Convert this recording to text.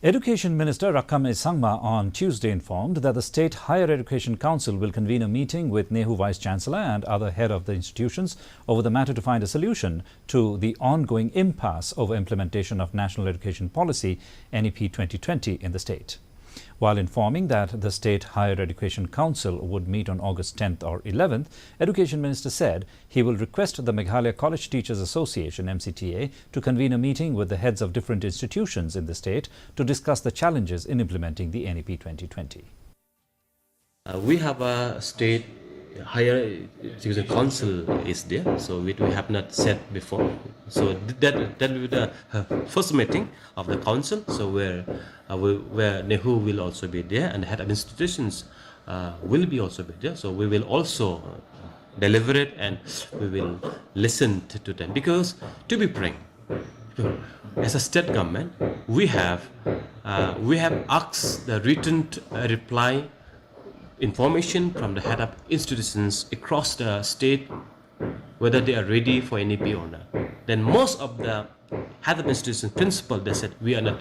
Education Minister Rakame Sangma on Tuesday informed that the State Higher Education Council will convene a meeting with Nehu Vice-Chancellor and other head of the institutions over the matter to find a solution to the ongoing impasse over implementation of National Education Policy NEP 2020 in the state. While informing that the State Higher Education Council would meet on August 10th or 11th, Education Minister said he will request the Meghalaya College Teachers Association MCTA to convene a meeting with the heads of different institutions in the state to discuss the challenges in implementing the NEP 2020. We have a state higher education council is there, so we have not said before. So that will be the first meeting of the council. So where Nehu will also be there, and the head of institutions will be also be there. So we will also deliberate and we will listen to them, because to be frank, as a state government, we have asked the written reply information from the head of institutions across the state whether they are ready for NEP or not. Then most of the head of institutions principal, they said we are not